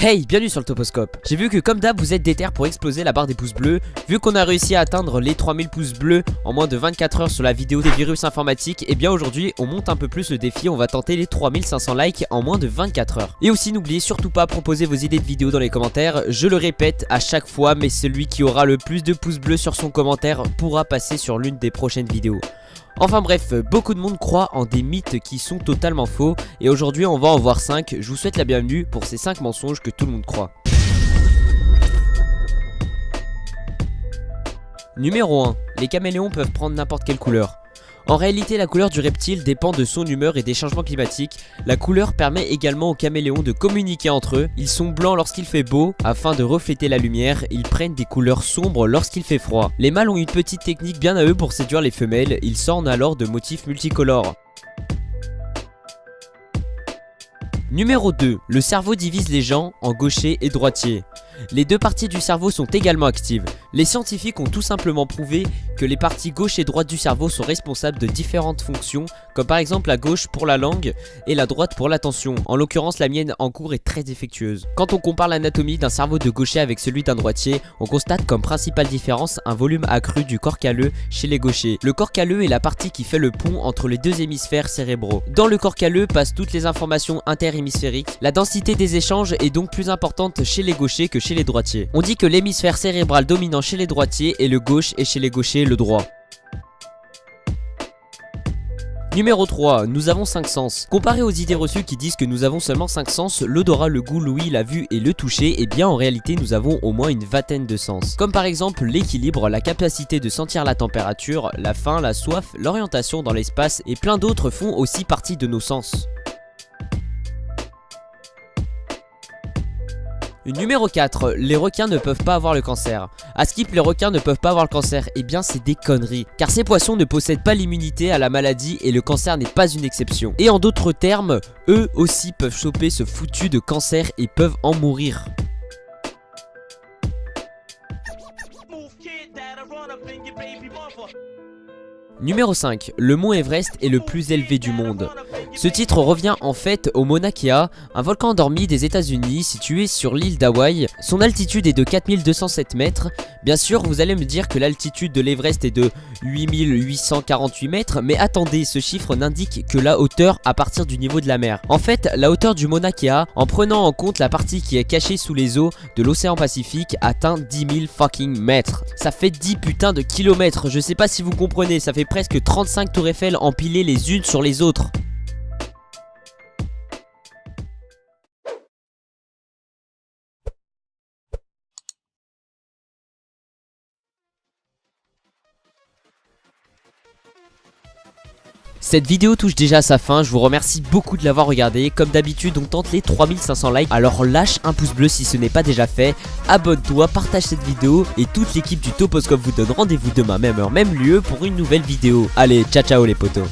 Hey, bienvenue sur le Toposcope. J'ai vu que comme d'hab vous êtes déter pour exploser la barre des pouces bleus. Vu qu'on a réussi à atteindre les 3000 pouces bleus en moins de 24 heures sur la vidéo des virus informatiques, et bien aujourd'hui on monte un peu plus le défi, on va tenter les 3500 likes en moins de 24 heures. Et aussi n'oubliez surtout pas, proposer vos idées de vidéos dans les commentaires. Je le répète à chaque fois, mais celui qui aura le plus de pouces bleus sur son commentaire pourra passer sur l'une des prochaines vidéos. Enfin bref, beaucoup de monde croit en des mythes qui sont totalement faux. Et aujourd'hui on va en voir 5, je vous souhaite la bienvenue pour ces 5 mensonges que tout le monde croit. Numéro 1. Les caméléons peuvent prendre n'importe quelle couleur. En réalité, la couleur du reptile dépend de son humeur et des changements climatiques. La couleur permet également aux caméléons de communiquer entre eux. Ils sont blancs lorsqu'il fait beau, afin de refléter la lumière. Ils prennent des couleurs sombres lorsqu'il fait froid. Les mâles ont une petite technique bien à eux pour séduire les femelles. Ils s'ornent alors de motifs multicolores. Numéro 2. Le cerveau divise les gens en gauchers et droitiers. Les deux parties du cerveau sont également actives. Les scientifiques ont tout simplement prouvé que les parties gauche et droite du cerveau sont responsables de différentes fonctions, comme par exemple la gauche pour la langue et la droite pour l'attention. En l'occurrence, la mienne en cours est très défectueuse. Quand on compare l'anatomie d'un cerveau de gaucher avec celui d'un droitier, on constate comme principale différence un volume accru du corps calleux chez les gauchers. Le corps calleux est la partie qui fait le pont entre les deux hémisphères cérébraux. Dans le corps calleux passent toutes les informations interhémisphériques. La densité des échanges est donc plus importante chez les gauchers que chez les droitiers. On dit que l'hémisphère cérébral dominant chez les droitiers est le gauche et chez les gauchers le droit. Numéro 3, nous avons 5 sens. Comparé aux idées reçues qui disent que nous avons seulement 5 sens, l'odorat, le goût, l'ouïe, la vue et le toucher, et bien en réalité nous avons au moins une vingtaine de sens. Comme par exemple l'équilibre, la capacité de sentir la température, la faim, la soif, l'orientation dans l'espace et plein d'autres font aussi partie de nos sens. Numéro 4, les requins ne peuvent pas avoir le cancer. À Skip, les requins ne peuvent pas avoir le cancer. Eh bien c'est des conneries, car ces poissons ne possèdent pas l'immunité à la maladie et le cancer n'est pas une exception. Et en d'autres termes, eux aussi peuvent choper ce foutu de cancer et peuvent en mourir. Numéro 5, le mont Everest est le plus élevé du monde. Ce titre revient en fait au Mauna Kea, un volcan endormi des États-Unis situé sur l'île d'Hawaï. Son altitude est de 4207 mètres. Bien sûr, vous allez me dire que l'altitude de l'Everest est de 8848 mètres, mais attendez, ce chiffre n'indique que la hauteur à partir du niveau de la mer. En fait, la hauteur du Mauna Kea, en prenant en compte la partie qui est cachée sous les eaux de l'océan Pacifique, atteint 10 000 fucking mètres. Ça fait 10 putains de kilomètres, je sais pas si vous comprenez, ça fait presque 35 tours Eiffel empilées les unes sur les autres. Cette vidéo touche déjà à sa fin, je vous remercie beaucoup de l'avoir regardé. Comme d'habitude on tente les 3500 likes, alors lâche un pouce bleu si ce n'est pas déjà fait. Abonne-toi, partage cette vidéo et toute l'équipe du Toposcope vous donne rendez-vous demain même heure, même lieu pour une nouvelle vidéo. Allez, ciao ciao les potos.